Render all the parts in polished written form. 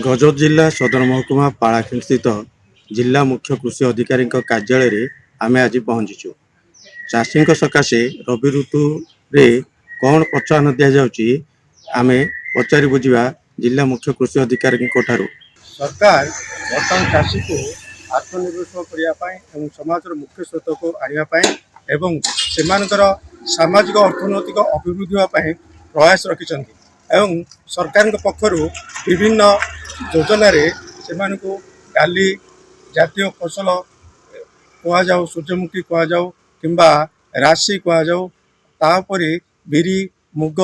ଗଜପତି ଜିଲ୍ଲା ସଦର ମହକୁମା ପାଳାଖେଳ ସ୍ଥିତ ଜିଲ୍ଲା ମୁଖ୍ୟ କୃଷି ଅଧିକାରୀଙ୍କ କାର୍ଯ୍ୟାଳୟରେ ଆମେ ଆଜି ପହଞ୍ଚିଛୁ। ଚାଷୀଙ୍କ ସକାଶେ ରବି ଋତୁରେ କ'ଣ ପ୍ରୋତ୍ସାହନ ଦିଆଯାଉଛି ଆମେ ପଚାରି ବୁଝିବା ଜିଲ୍ଲା ମୁଖ୍ୟ କୃଷି ଅଧିକାରୀଙ୍କ ଠାରୁ। ସରକାର ବର୍ତ୍ତମାନ ଚାଷୀକୁ ଆତ୍ମନିର୍ଭରଶୀଳ କରିବା ପାଇଁ ଏବଂ ସମାଜର ମୁଖ୍ୟ ସ୍ରୋତକୁ ଆଣିବା ପାଇଁ ଏବଂ ସେମାନଙ୍କର ସାମାଜିକ ଅର୍ଥନୈତିକ ଅଭିବୃଦ୍ଧି ହେବା ପାଇଁ ପ୍ରୟାସ ରଖିଛନ୍ତି ଏବଂ ସରକାରଙ୍କ ପକ୍ଷରୁ ବିଭିନ୍ନ ଯୋଜନାରେ ସେମାନଙ୍କୁ ଡାଲି ଜାତୀୟ ଫସଲ କୁହାଯାଉ, ସୂର୍ଯ୍ୟମୁଖୀ କୁହାଯାଉ କିମ୍ବା ରାଶି କୁହାଯାଉ, ତାପରେ ବିରି ମୁଗ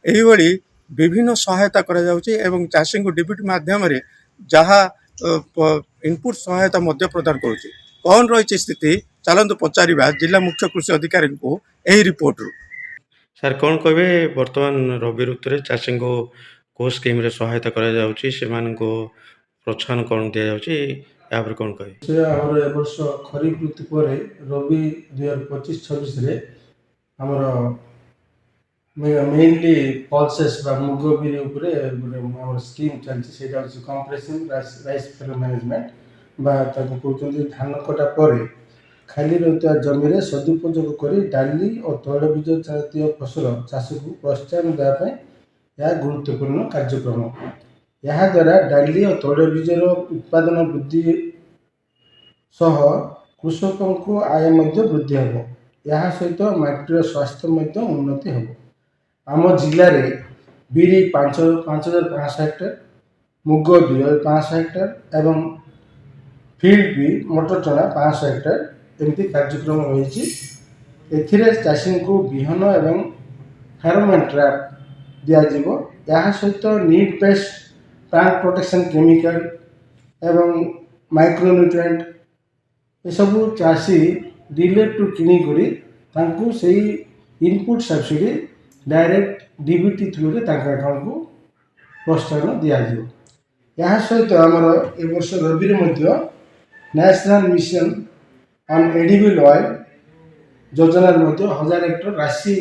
ଏହିଭଳି ବିଭିନ୍ନ ସହାୟତା କରାଯାଉଛି ଏବଂ ଚାଷୀଙ୍କୁ ଡିବିଟି ମାଧ୍ୟମରେ ଯାହା ଇନପୁଟ୍ ସହାୟତା ମଧ୍ୟ ପ୍ରଦାନ କରୁଛି। କ'ଣ ରହିଛି ସ୍ଥିତି ଚାଲନ୍ତୁ ପଚାରିବା ଜିଲ୍ଲା ମୁଖ୍ୟ କୃଷି ଅଧିକାରୀଙ୍କୁ ଏହି ରିପୋର୍ଟରୁ। ସାର୍ କ'ଣ କହିବେ, ବର୍ତ୍ତମାନ ରବି ଋତୁରେ ଚାଷୀଙ୍କୁ କେଉଁ ସ୍କିମ୍ରେ ସହାୟତା କରାଯାଉଛି, ସେମାନଙ୍କୁ ପ୍ରୋତ୍ସାହନ କ'ଣ ଦିଆଯାଉଛି, ଏହା ଉପରେ କ'ଣ କହିବେ? ଆମର ଏ ବର୍ଷ ଖରିଫ ଋତୁ ପରେ ରବି 2025-26ରେ ଆମର ମେନଲି ପଲ୍ସେସ୍ ବା ମୁଗ ବିରି ଉପରେ ଆମର ସ୍କିମ୍ ଚାଲିଛି। ସେଇଟା ହେଉଛି କମ୍ପ୍ରେସିଭ୍ ରାଇସ୍ ଫିଲ୍ଡ ମ୍ୟାନେଜମେଣ୍ଟ ବା ତାକୁ କହୁଛନ୍ତି ଧାନ କଟା ପରେ ଖାଲି ରହିଥିବା ଜମିରେ ସଦୁପଯୋଗ କରି ଡାଲି ଓ ତୈଳବୀଜ ଜାତୀୟ ଫସଲ ଚାଷକୁ ପ୍ରୋତ୍ସାହନ ଦେବା ପାଇଁ ଏହା ଗୁରୁତ୍ୱପୂର୍ଣ୍ଣ କାର୍ଯ୍ୟକ୍ରମ। ଏହାଦ୍ୱାରା ଡାଲି ଓ ତୈଳବୀଜର ଉତ୍ପାଦନ ବୃଦ୍ଧି ସହ କୃଷକଙ୍କୁ ଆୟ ମଧ୍ୟ ବୃଦ୍ଧି ହେବ। ଏହା ସହିତ ମାଟିର ସ୍ୱାସ୍ଥ୍ୟ ମଧ୍ୟ ଉନ୍ନତି ହେବ। ଆମ ଜିଲ୍ଲାରେ ବିରି 5,500 ହେକ୍ଟର, ମୁଗ 2,500 ହେକ୍ଟର ଏବଂ ଫିଲ୍ଡ ବି ମଟର ଚଣା 500 ହେକ୍ଟର ଏମିତି କାର୍ଯ୍ୟକ୍ରମ ରହିଛି। ଏଥିରେ ଚାଷୀଙ୍କୁ ବିହନ ଏବଂ ଫେରୋମୋନ୍ ଟ୍ରାପ୍ ଦିଆଯିବ। ଏହା ସହିତ need based plant protection chemical ଏବଂ ମାଇକ୍ରୋନ୍ୟୁଟ୍ରିଏଣ୍ଟ ଏସବୁ ଚାଷୀ ଡିଲର୍ଠୁ କିଣିକରି ତାଙ୍କୁ ସେଇ ଇନପୁଟ୍ ସବସିଡ଼ି ଡାଇରେକ୍ଟ ଡିବିଟି ଥ୍ରୁରେ ତାଙ୍କ ଆକାଉଣ୍ଟକୁ ପ୍ରୋତ୍ସାହନ ଦିଆଯିବ। ଏହା ସହିତ ଆମର ଏ ବର୍ଷ ରବିରେ ମଧ୍ୟ national mission on edible oil ଯୋଜନାରେ ମଧ୍ୟ 1000 ହେକ୍ଟର ରାଶି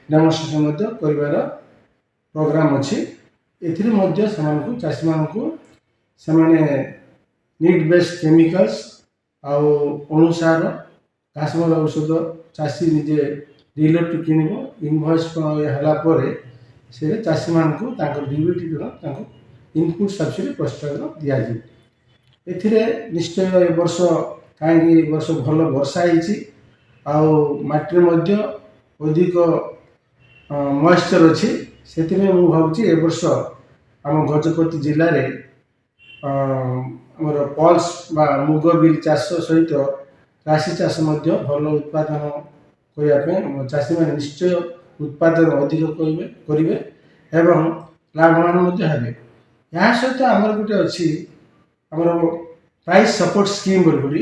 ଡେମନଷ୍ଟ୍ରେସନ୍ ମଧ୍ୟ କରିବାର ପ୍ରୋଗ୍ରାମ୍ ଅଛି। ଏଥିରେ ମଧ୍ୟ ଚାଷୀମାନଙ୍କୁ ସେମାନେ ନିଡ୍ ବେସ୍ଡ କେମିକାଲ୍ସ ଆଉ ଅଣୁସାର ଘାସମରା ଔଷଧ ଚାଷୀ ନିଜେ ଡିଲର୍ଠୁ କିଣିବ। ଇନଭଏସ୍ ହେଲା ପରେ ସେ ଚାଷୀମାନଙ୍କୁ ତାଙ୍କ ଡିବିଟି ତାଙ୍କୁ ଇନପୁଟ୍ ସବସିଡ଼ି ପ୍ରୋତ୍ସାହନ ଦିଆଯିବ। ଏଥିରେ ନିଶ୍ଚୟ ଏ ବର୍ଷ କାହିଁକି ଏ ବର୍ଷ ଭଲ ବର୍ଷା ହେଇଛି ଆଉ ମାଟିରେ ମଧ୍ୟ ଅଧିକ ମଏଶ୍ଚର୍ ଅଛି, ସେଥିପାଇଁ ମୁଁ ଭାବୁଛି ଏ ବର୍ଷ ଆମ ଗଜପତି ଜିଲ୍ଲାରେ ଆମର ପଲ୍ସ ବା ମୁଗ ବିରି ଚାଷ ସହିତ ରାଶି ଚାଷ ମଧ୍ୟ ଭଲ ଉତ୍ପାଦନ କରିବା ପାଇଁ ଚାଷୀମାନେ ନିଶ୍ଚୟ ଉତ୍ପାଦନ ଅଧିକ କରିବେ ଏବଂ ଲାଭବାନ ମଧ୍ୟ ହେବେ। ଏହା ସହିତ ଆମର ଗୋଟେ ଅଛି ଆମର ପ୍ରାଇସ୍ ସପୋର୍ଟ ସ୍କିମ୍ ବୋଲି,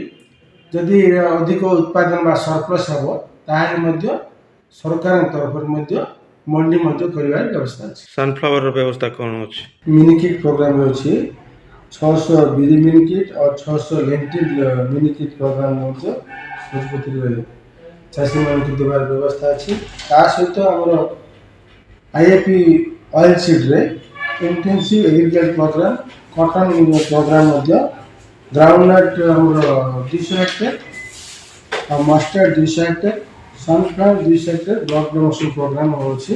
ଯଦି ଅଧିକ ଉତ୍ପାଦନ ବା ସରପ୍ଲସ୍ ହେବ ତାହେଲେ ମଧ୍ୟ ସରକାରଙ୍କ ତରଫରୁ ମଧ୍ୟ ମଣ୍ଡି ମଧ୍ୟ କରିବାର ବ୍ୟବସ୍ଥା ଅଛି। ସନଫ୍ଲାୱାରର ବ୍ୟବସ୍ଥା କ'ଣ ଅଛି? ମିନିକିଟ୍ ପ୍ରୋଗ୍ରାମ ଅଛି, 600 ବିରି ମିନିକିଟ୍ ଆଉ 600 ଲେଣ୍ଟିଲ୍ ମିନିକିଟ୍ ପ୍ରୋଗ୍ରାମ ମଧ୍ୟ ଗଜପତିରେ ଚାଷୀମାନଙ୍କୁ ଦେବାର ବ୍ୟବସ୍ଥା ଅଛି। ତା ସହିତ ଆମର IAP ଅଏଲ୍ ସିଡ୍ରେ intensive agriculture programme, cotton programme ମଧ୍ୟ, ଗ୍ରାଉଣ୍ଡନଟ୍ ଆମର 200 ହେକ୍ଟର ଆଉ mustard 200 hectare, sunflower 200 hectare block demonstration programme ଅଛି।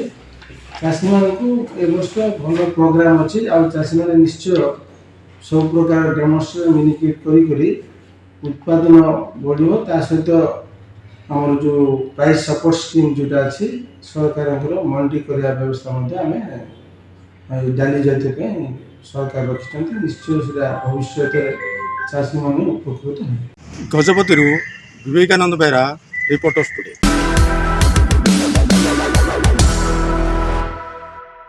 ଚାଷୀମାନଙ୍କୁ ଏ ବର୍ଷ ଭଲ ପ୍ରୋଗ୍ରାମ ଅଛି ଆଉ ଚାଷୀମାନେ ନିଶ୍ଚୟ ସବୁ ପ୍ରକାର ଡେମୋନ୍ଷ୍ଟ୍ରେସନ୍ ମିନିକିଟ୍ କରି ଉତ୍ପାଦନ ବଢ଼ିବ। ତା ସହିତ ଆମର ଯେଉଁ ପ୍ରାଇସ୍ ସପୋର୍ଟ ସ୍କିମ୍ ଯେଉଁଟା ଅଛି ସରକାରଙ୍କର ମଣ୍ଡି କରିବା ବ୍ୟବସ୍ଥା ମଧ୍ୟ ଆମେ ଡାଲି ଜାତୀୟ ପାଇଁ ସରକାର ରଖିଛନ୍ତି। ନିଶ୍ଚୟ ସେଇଟା ଭବିଷ୍ୟତରେ ଚାଷୀମାନେ ଉପକୃତ ହେବେ। ଗଜପତିରୁ ବିବେକାନନ୍ଦ ବେହେରା, ରିପୋର୍ଟର ଷ୍ଟୁଡ଼ିଓ।